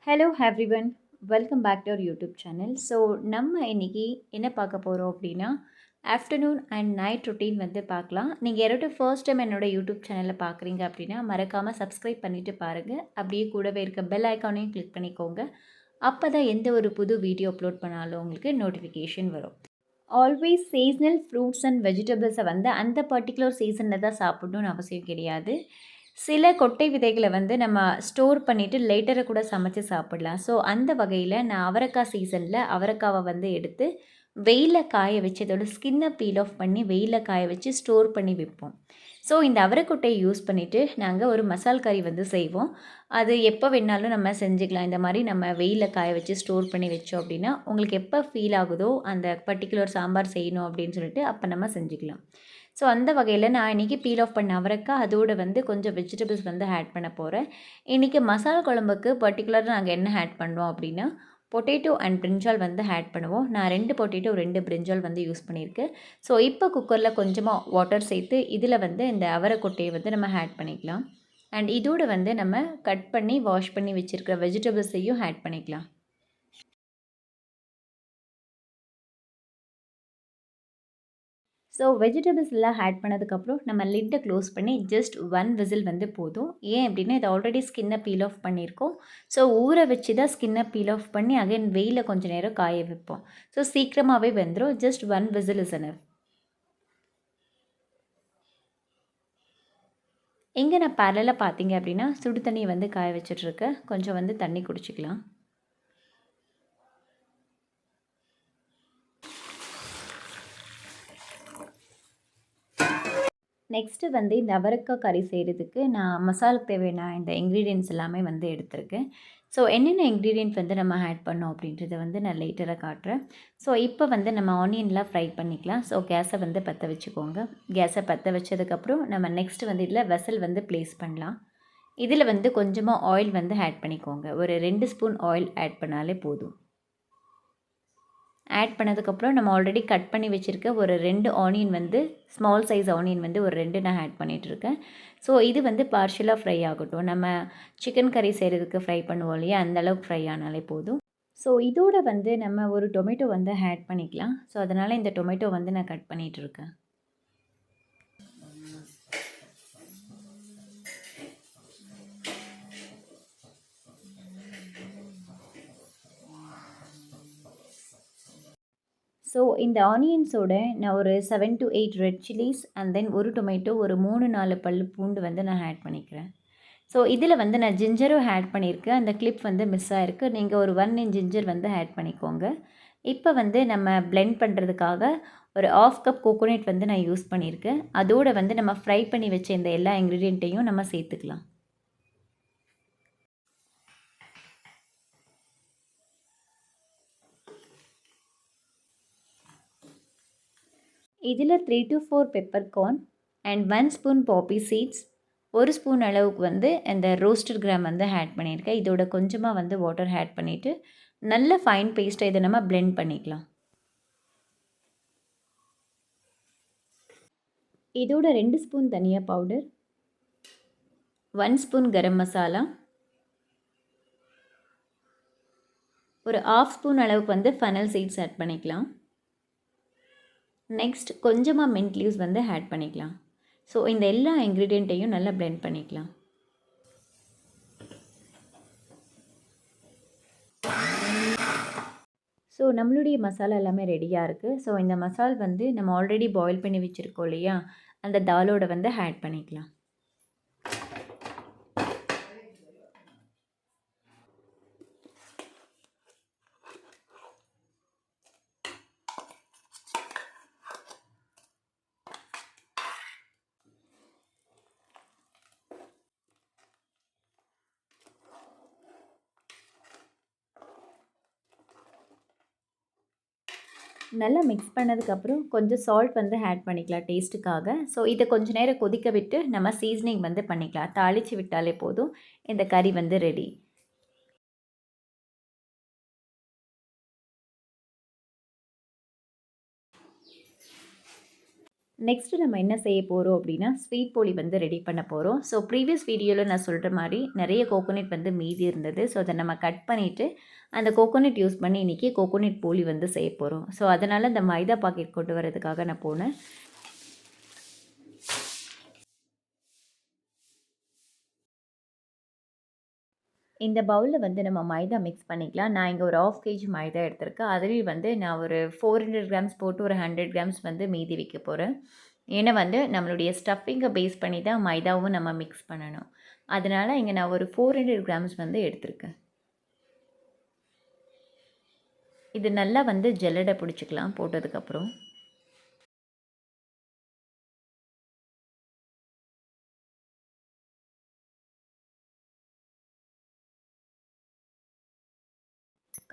Hello everyone, welcome back to our YouTube channel. So நம்ம இன்னைக்கு என்ன பார்க்க போகிறோம் அப்படின்னா, ஆஃப்டர்நூன் அண்ட் நைட் ரொட்டீன் வந்து பார்க்கலாம். நீங்கள் யாராவது ஃபர்ஸ்ட் டைம் என்னோட யூடியூப் சேனலில் பார்க்குறீங்க அப்படின்னா மறக்காமல் சப்ஸ்கிரைப் பண்ணிவிட்டு பாருங்கள். அப்படியே கூடவே இருக்க பெல் ஐக்கானையும் கிளிக் பண்ணிக்கோங்க. அப்போ தான் எந்த ஒரு புது வீடியோ அப்லோட் பண்ணாலும் உங்களுக்கு நோட்டிஃபிகேஷன் வரும். ஆல்வேஸ் சீசனல் ஃப்ரூட்ஸ் அண்ட் வெஜிடபிள்ஸை வந்து அந்த பர்ட்டிகுலர் சீசனில் தான் சாப்பிடணும்னு அவசியம் கிடையாது. சில கொட்டை விதைகளை வந்து நம்ம ஸ்டோர் பண்ணிவிட்டு லேட்டரை கூட சமைச்சு சாப்பிடலாம். ஸோ அந்த வகையில் நான் அவரைக்காய் சீசனில் அவரைக்காவை வந்து எடுத்து வெயிலில் காய வச்சு அதோட ஸ்கின்னை பீல் ஆஃப் பண்ணி வெயிலில் காய வச்சு ஸ்டோர் பண்ணி வைப்போம். ஸோ இந்த அவரைக்கொட்டையை யூஸ் பண்ணிவிட்டு நாங்கள் ஒரு மசால் கறி வந்து செய்வோம். அது எப்போ வேணாலும் நம்ம செஞ்சுக்கலாம். இந்த மாதிரி நம்ம வெயிலில் காய வச்சு ஸ்டோர் பண்ணி வச்சோம் அப்படின்னா உங்களுக்கு எப்போ ஃபீல் ஆகுதோ அந்த பர்ட்டிகுலர் சாம்பார் செய்யணும் அப்படின்னு சொல்லிட்டு அப்போ நம்ம செஞ்சுக்கலாம். ஸோ அந்த வகையில் நான் இன்றைக்கி பீல் ஆஃப் பண்ண அவரைக்காய் அதோடு வந்து கொஞ்சம் வெஜிடபிள்ஸ் வந்து ஆட் பண்ண போகிறேன். இன்றைக்கி மசாலா குழம்புக்கு பர்ட்டிகுலராக நாங்கள் என்ன ஆட் பண்ணுறோம் அப்படின்னா பொட்டேட்டோ அண்ட் பிரிஞ்சால் வந்து ஆட் பண்ணுவோம். நான் 2 பொட்டேட்டோ 2 பிரிஞ்சால் வந்து யூஸ் பண்ணியிருக்கேன். ஸோ இப்போ குக்கரில் கொஞ்சமாக வாட்டர் சேர்த்து இதில் வந்து இந்த அவரைக்கொட்டையை வந்து நம்ம ஆட் பண்ணிக்கலாம். அண்ட் இதோடு வந்து நம்ம கட் பண்ணி வாஷ் பண்ணி வச்சுருக்கிற வெஜிடபிள்ஸையும் ஆட் பண்ணிக்கலாம். ஸோ வெஜிடபிள்ஸ் எல்லாம் ஆட் பண்ணதுக்கப்புறம் நம்ம லிட்டை க்ளோஸ் பண்ணி ஜஸ்ட் 1 விசில் வந்து போதும். ஏன் அப்படின்னா இது ஆல்ரெடி ஸ்கின்னை பீல் ஆஃப் பண்ணியிருக்கோம். ஸோ ஊற வச்சு தான் ஸ்கின்னை பீல் ஆஃப் பண்ணி அகைன் வெயிலில் கொஞ்சம் நேரம் காய வைப்போம். ஸோ சீக்கிரமாகவே வெந்துடும். Just 1 whistle is enough. இங்கே நான் பேரலில் பார்த்தீங்க அப்படின்னா சுடு தண்ணியை வந்து காய வச்சிட்ருக்கேன். கொஞ்சம் வந்து தண்ணி குடிச்சிக்கலாம். நெக்ஸ்ட்டு வந்து இந்த அவரைக்காய் கறி செய்கிறதுக்கு நான் மசாலுக்கு தேவையான இந்த இன்க்ரீடியன்ட்ஸ் எல்லாமே வந்து எடுத்திருக்கேன். ஸோ என்னென்ன இன்க்ரீடியன்ட் வந்து நம்ம ஆட் பண்ணோம் அப்படின்றத வந்து நான் லேட்டராக காட்டுறேன். ஸோ இப்போ வந்து நம்ம ஆனியன்லாம் ஃப்ரை பண்ணிக்கலாம். ஸோ கேஸை வந்து பற்ற வச்சுக்கோங்க. கேஸை பற்ற வச்சதுக்கப்புறம் நம்ம நெக்ஸ்ட்டு வந்து இதில் வெசல் வந்து ப்ளேஸ் பண்ணலாம். இதில் வந்து கொஞ்சமாக ஆயில் வந்து ஆட் பண்ணிக்கோங்க. ஒரு 2 ஸ்பூன் ஆயில் ஆட் பண்ணாலே போதும். ஆட் பண்ணதுக்கப்புறம் நம்ம ஆல்ரெடி கட் பண்ணி வச்சுருக்க ஒரு 2 ஆனியன் வந்து ஸ்மால் சைஸ் ஆனியன் வந்து ஒரு 2 நான் ஆட் பண்ணிகிட்ருக்கேன். ஸோ இது வந்து பார்ஷியலாக ஃப்ரை ஆகட்டும். நம்ம சிக்கன் கறி செய்கிறதுக்கு ஃப்ரை பண்ணுவோம் இல்லையா, அந்தளவுக்கு ஃப்ரை ஆனாலே போதும். ஸோ இதோட வந்து நம்ம ஒரு டொமேட்டோ வந்து ஆட் பண்ணிக்கலாம். ஸோ அதனால் இந்த டொமேட்டோ வந்து நான் கட் பண்ணிகிட்ருக்கேன். ஸோ இந்த ஆனியன்ஸோட நான் ஒரு 7 to 8 red chillies and then ஒரு டொமேட்டோ ஒரு 3-4 பல் பூண்டு வந்து நான் ஆட் பண்ணிக்கிறேன். ஸோ இதில் வந்து நான் ஜிஞ்சரும் ஆட் பண்ணியிருக்கேன். அந்த கிளிப் வந்து மிஸ் ஆகிருக்கு. நீங்கள் ஒரு 1 inch ஜிஞ்சர் வந்து ஆட் பண்ணிக்கோங்க. இப்போ வந்து நம்ம பிளெண்ட் பண்ணுறதுக்காக ஒரு 1/2 கப் கோகோனட் வந்து நான் யூஸ் பண்ணியிருக்கேன். அதோடு வந்து நம்ம ஃப்ரை பண்ணி வச்ச இந்த எல்லா இன்க்ரீடியண்ட்டையும் நம்ம சேர்த்துக்கலாம். இதில் 3 to 4 peppercorn and 1 spoon poppy seeds, ஒரு ஸ்பூன் அளவுக்கு வந்து இந்த ரோஸ்டட் கிராம் வந்து ஆட் பண்ணியிருக்கேன். இதோட கொஞ்சமாக வந்து வாட்டர் ஆட் பண்ணிவிட்டு நல்ல ஃபைன் பேஸ்ட்டை இதை நம்ம பிளெண்ட் பண்ணிக்கலாம். இதோட 2 ஸ்பூன் தனியா பவுடர், 1 ஸ்பூன் கரம் மசாலா, ஒரு 1/2 ஸ்பூன் அளவுக்கு வந்து ஃபனல் சீட்ஸ் ஆட் பண்ணிக்கலாம். நெக்ஸ்ட் கொஞ்சமாக மின்ட் லீவ்ஸ் வந்து ஆட் பண்ணிக்கலாம். ஸோ இந்த எல்லா இன்க்ரீடியண்ட்டையும் நல்லா பிளெண்ட் பண்ணிக்கலாம். ஸோ நம்மளுடைய மசாலா எல்லாமே ரெடியாக இருக்குது. ஸோ இந்த மசால் வந்து நம்ம ஆல்ரெடி பாயில் பண்ணி வச்சுருக்கோம் இல்லையா, அந்த தாலோட வந்து ஆட் பண்ணிக்கலாம். நல்லா மிக்ஸ் பண்ணதுக்கப்புறம் கொஞ்சம் சால்ட் வந்து ஆட் பண்ணிக்கலாம் டேஸ்ட்டுக்காக. ஸோ இதை கொஞ்சம் நேரம் கொதிக்க விட்டு நம்ம சீசனிங் வந்து பண்ணிக்கலாம். தாளித்து விட்டாலே போதும், இந்த கறி வந்து ரெடி. நெக்ஸ்ட்டு நம்ம என்ன செய்ய போகிறோம் அப்படின்னா ஸ்வீட் போலி வந்து ரெடி பண்ண போகிறோம். ஸோ ப்ரீவியஸ் வீடியோவில் நான் சொல்கிற மாதிரி நிறைய கோகோனட் வந்து மீதி இருந்தது. ஸோ அதை நம்ம கட் பண்ணிவிட்டு அந்த கோகோனட் யூஸ் பண்ணி இன்றைக்கி கோகோனட் போலி வந்து செய்ய போகிறோம். ஸோ அதனால் இந்த மைதா பாக்கெட் கொண்டு வரதுக்காக நான் போனேன். இந்த பவுலில் வந்து நம்ம மைதா மிக்ஸ் பண்ணிக்கலாம். நான் இங்கே ஒரு 1/2 kg மைதா எடுத்திருக்கேன். அதுலேயும் வந்து நான் ஒரு 400 கிராம்ஸ் போட்டு ஒரு 100 கிராம்ஸ் வந்து மீதி வைக்க போகிறேன். ஏன்னா வந்து நம்மளுடைய ஸ்டஃபிங்கை பேஸ் பண்ணி தான் மைதாவும் நம்ம மிக்ஸ் பண்ணணும். அதனால் இங்கே நான் ஒரு 400 கிராம்ஸ் வந்து எடுத்திருக்கேன். இது நல்லா வந்து ஜல்லடை பிடிச்சிக்கலாம் போட்டதுக்கப்புறம்.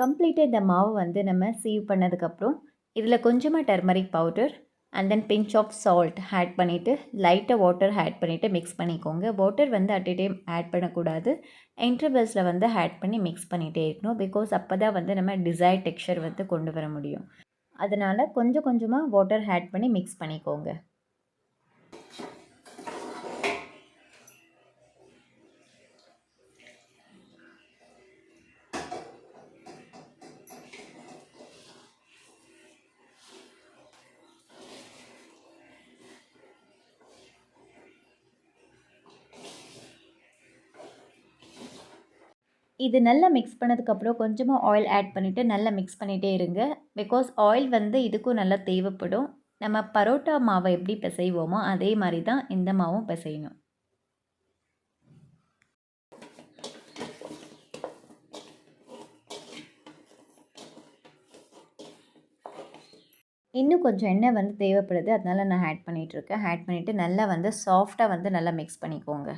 கம்ப்ளீட்டாக இந்த மாவு வந்து நம்ம சீவ் பண்ணதுக்கப்புறம் இதில் கொஞ்சமாக turmeric powder and then pinch of salt add பண்ணிவிட்டு லைட்டாக வாட்டர் ஆட் பண்ணிவிட்டு மிக்ஸ் பண்ணிக்கோங்க. வாட்டர் வந்து அட் எ டைம் ஆட் பண்ணக்கூடாது. இன்டர்வல்ஸில் வந்து ஆட் பண்ணி மிக்ஸ் பண்ணிகிட்டே இருக்கணும். பிகாஸ் அப்போ தான் வந்து நம்ம டிசைர் டெக்ஸ்சர் வந்து கொண்டு வர முடியும். அதனால் கொஞ்சம் கொஞ்சமாக வாட்டர் ஆட் பண்ணி மிக்ஸ் பண்ணிக்கோங்க. இது நல்லா மிக்ஸ் பண்ணதுக்கப்புறம் கொஞ்சமாக ஆயில் ஆட் பண்ணிவிட்டு நல்லா மிக்ஸ் பண்ணிகிட்டே இருங்க. பிகாஸ் ஆயில் வந்து இதுக்கும் நல்லா தேவைப்படும். நம்ம பரோட்டா மாவை எப்படி பிசைவோமோ அதே மாதிரி தான் இந்த மாவும் பிசையணும். இன்னும் கொஞ்சம் எண்ணெய் வந்து தேவைப்படுது. அதனால் நான் ஆட் பண்ணிகிட்ருக்கேன். ஆட் பண்ணிவிட்டு நல்லா வந்து சாஃப்டாக வந்து நல்லா மிக்ஸ் பண்ணிக்கோங்க.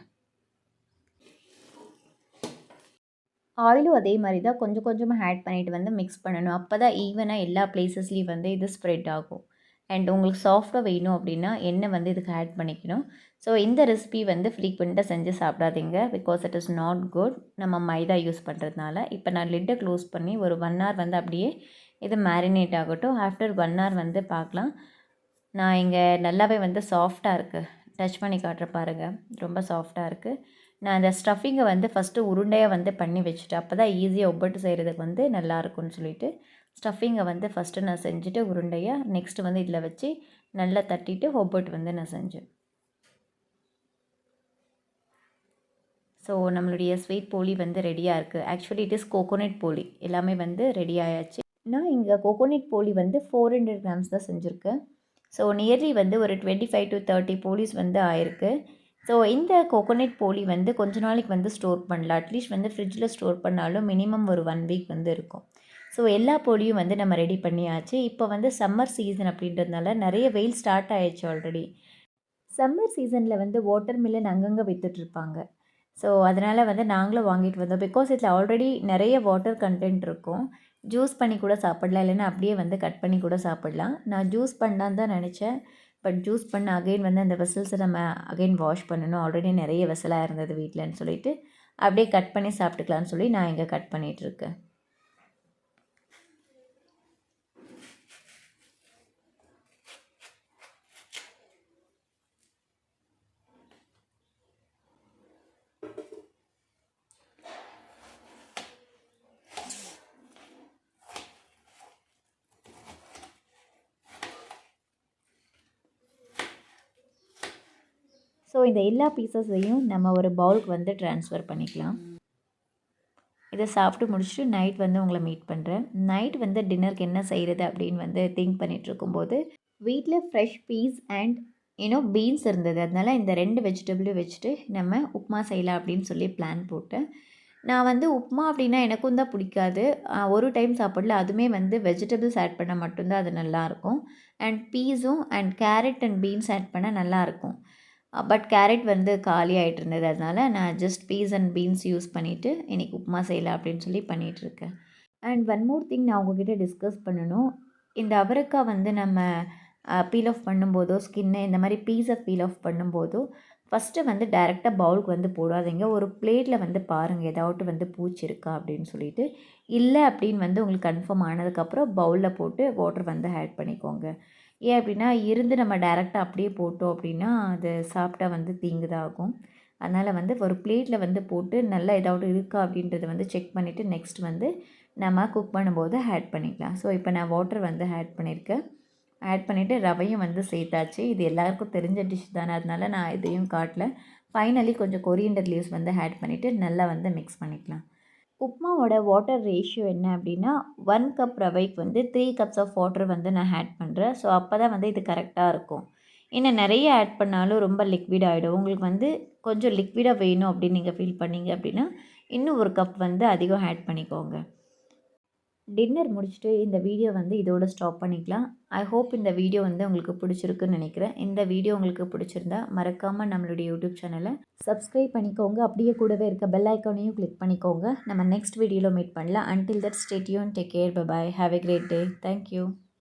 ஆயிலும் அதே மாதிரி தான் கொஞ்சம் கொஞ்சமாக ஆட் பண்ணிவிட்டு வந்து மிக்ஸ் பண்ணணும். அப்போ தான் ஈவனாக எல்லா பிளேசஸ்லேயும் வந்து இது ஸ்ப்ரெட் ஆகும். அண்ட் உங்களுக்கு சாஃப்டாக வேணும் அப்படின்னா எண்ணெய் வந்து இதுக்கு ஆட் பண்ணிக்கணும். ஸோ இந்த ரெசிபி வந்து ஃப்ரீக்வெண்ட்டாக செஞ்சு சாப்பிடாதீங்க. Because it is not good. நம்ம மைதா யூஸ் பண்ணுறதுனால. இப்போ நான் லிட்டை க்ளோஸ் பண்ணி ஒரு 1 hour வந்து அப்படியே இது மேரினேட் ஆகட்டும். ஆஃப்டர் 1 hour வந்து பார்க்கலாம். நான் இங்கே நல்லாவே வந்து சாஃப்டாக இருக்குது. டச் பண்ணி காட்டுற பாருங்கள். ரொம்ப சாஃப்டாக இருக்குது. நான் அந்த ஸ்டஃபிங்கை வந்து ஃபஸ்ட்டு உருண்டையாக வந்து பண்ணி வச்சுட்டேன். அப்போ தான் ஈஸியாக ஒப்பட்டு செய்கிறதுக்கு வந்து நல்லாயிருக்கும்னு சொல்லிவிட்டு ஸ்டஃபிங்கை வந்து ஃபஸ்ட்டு நான் செஞ்சுட்டு உருண்டையாக நெக்ஸ்ட்டு வந்து இதில் வச்சு நல்லா தட்டிட்டு ஒப்பட்டு வந்து நான் செஞ்சேன். ஸோ நம்மளுடைய ஸ்வீட் போலி வந்து ரெடியாக இருக்குது. ஆக்சுவலி இட் இஸ் கோகோனட் போலி. எல்லாமே வந்து ரெடி ஆயாச்சு. நான் இங்கே கோகோனட் போலி வந்து 400 கிராம்ஸ் தான் செஞ்சுருக்கேன். ஸோ நியர்லி வந்து ஒரு 25 to 30 போலிஸ் வந்து ஆயிருக்கு. ஸோ இந்த கோகோனட் போலி வந்து கொஞ்ச நாளைக்கு வந்து ஸ்டோர் பண்ணலாம். அட்லீஸ்ட் வந்து ஃப்ரிட்ஜில் ஸ்டோர் பண்ணாலும் மினிமம் ஒரு 1 வீக் வந்து இருக்கும். ஸோ எல்லா போலியும் வந்து நம்ம ரெடி பண்ணியாச்சு. இப்போ வந்து சம்மர் சீசன் அப்படின்றதுனால நிறைய வெயில் ஸ்டார்ட் ஆயிடுச்சு ஆல்ரெடி. சம்மர் சீசனில் வந்து வாட்டர் மில்லன் அங்கங்கே விற்றுட்ருப்பாங்க. ஸோ அதனால் வந்து நாங்களும் வாங்கிட்டு வந்தோம். பிகாஸ் இதில் ஆல்ரெடி நிறைய வாட்டர் கண்டென்ட் இருக்கும். ஜூஸ் பண்ணி கூட சாப்பிடலாம், இல்லைன்னா அப்படியே வந்து கட் பண்ணி கூட சாப்பிடலாம். நான் ஜூஸ் பண்ணலான்னு தான் நினச்சேன். பட் ஜூஸ் பண்ண அகைன் வந்து அந்த வெசல்ஸை நம்ம அகைன் வாஷ் பண்ணணும். ஆல்ரெடி நிறைய வெசலாக இருந்தது வீட்டிலன்னு சொல்லிட்டு அப்படியே கட் பண்ணி சாப்பிட்டுக்கலான்னு சொல்லி நான் இங்கே கட் பண்ணிகிட்ருக்கேன். ஸோ இந்த எல்லா பீசஸையும் நம்ம ஒரு பவுலுக்கு வந்து ட்ரான்ஸ்ஃபர் பண்ணிக்கலாம். இதை சாப்பிட்டு முடிச்சுட்டு நைட் வந்து உங்களை மீட் பண்ணுறேன். நைட் வந்து டின்னருக்கு என்ன செய்கிறது அப்படின்னு வந்து திங்க் பண்ணிகிட்டு இருக்கும்போது வீட்டில் ஃப்ரெஷ் பீஸ் அண்ட் பீன்ஸ் இருந்தது. அதனால் இந்த 2 வெஜிடபிளும் வச்சுட்டு நம்ம உப்புமா செய்யலாம் அப்படின்னு சொல்லி பிளான் போட்டேன். நான் வந்து உப்புமா அப்படின்னா எனக்கும் தான் பிடிக்காது. ஒரு டைம் சாப்பிடல. அதுவுமே வந்து வெஜிடபிள்ஸ் ஆட் பண்ணால் மட்டும்தான் அது நல்லாயிருக்கும். அண்ட் பீஸும் and carrot and beans add பண்ணால் நல்லாயிருக்கும். பட் கேரட் வந்து காலி ஆகிட்டு இருந்தது. அதனால் நான் just peas and beans use பண்ணிவிட்டு இன்றைக்கி உப்புமா செய்யலாம் அப்படின்னு சொல்லி பண்ணிகிட்ருக்கேன். அண்ட் ஒன் மோர் திங் நான் உங்ககிட்ட டிஸ்கஸ் பண்ணணும். இந்த அவரைக்காய் வந்து நம்ம பீல் ஆஃப் பண்ணும்போதோ ஸ்கின்னை இந்த மாதிரி பீஸை பீல் ஆஃப் பண்ணும்போதோ ஃபஸ்ட்டு வந்து டைரெக்டாக பவுலுக்கு வந்து போடாதீங்க. ஒரு பிளேட்டில் வந்து பாருங்கள் ஏதாவது வந்து பூச்சி இருக்கா அப்படின்னு சொல்லிட்டு. இல்லை அப்படின்னு வந்து உங்களுக்கு கன்ஃபார்ம் ஆனதுக்கப்புறம் பவுலில் போட்டு வாட்டர் வந்து ஆட் பண்ணிக்கோங்க. ஏன் அப்படின்னா இருந்து நம்ம டைரெக்டாக அப்படியே போட்டோம் அப்படின்னா அது சாப்பிட்டா வந்து தீங்கு தான் ஆகும். அதனால் வந்து ஒரு பிளேட்டில் வந்து போட்டு நல்லா ஏதாவது இருக்கா அப்படின்றத வந்து செக் பண்ணிவிட்டு நெக்ஸ்ட் வந்து நம்ம குக் பண்ணும்போது ஆட் பண்ணிக்கலாம். ஸோ இப்போ நான் வாட்டர் வந்து ஆட் பண்ணியிருக்கேன். ஆட் பண்ணிவிட்டு ரவையும் வந்து சேர்த்தாச்சு. இது எல்லாருக்கும் தெரிஞ்ச டிஷ் தானே, அதனால நான் இதையும் காட்டல. ஃபைனலி கொஞ்சம் கொரியண்டர் லீவ்ஸ் வந்து ஆட் பண்ணிவிட்டு நல்லா வந்து மிக்ஸ் பண்ணிக்கலாம். உப்மாவோட வாட்டர் ரேஷியோ என்ன அப்படின்னா 1 கப் ரவைக்கு வந்து 3 கப்ஸ் ஆஃப் வாட்டர் வந்து நான் ஆட் பண்ணுறேன். ஸோ அப்போ தான் வந்து இது கரெக்டாக இருக்கும். இன்னும் நிறைய ஆட் பண்ணாலும் ரொம்ப லிக்விட் ஆகிடும். உங்களுக்கு வந்து கொஞ்சம் லிக்விடாக வேணும் அப்படின்னு நீங்கள் ஃபீல் பண்ணீங்க அப்படின்னா இன்னும் 1 கப் வந்து அதிகம் ஆட் பண்ணிக்கோங்க. டின்னர் முடிச்சுட்டு இந்த வீடியோ வந்து இதோட ஸ்டாப் பண்ணிக்கலாம். ஐ ஹோப் இந்த வீடியோ வந்து உங்களுக்கு பிடிச்சிருக்குன்னு நினைக்கிறேன். இந்த வீடியோ உங்களுக்கு பிடிச்சிருந்தா மறக்காமல் நம்மளுடைய யூடியூப் சேனலை சப்ஸ்கிரைப் பண்ணிக்கோங்க. அப்படியே கூடவே இருக்க பெல் ஐக்கானையும் கிளிக் பண்ணிக்கோங்க. நம்ம நெக்ஸ்ட் வீடியோவில் மீட் பண்ணலாம். Until that stay tuned, take care, bye bye, have a great day. Thank you.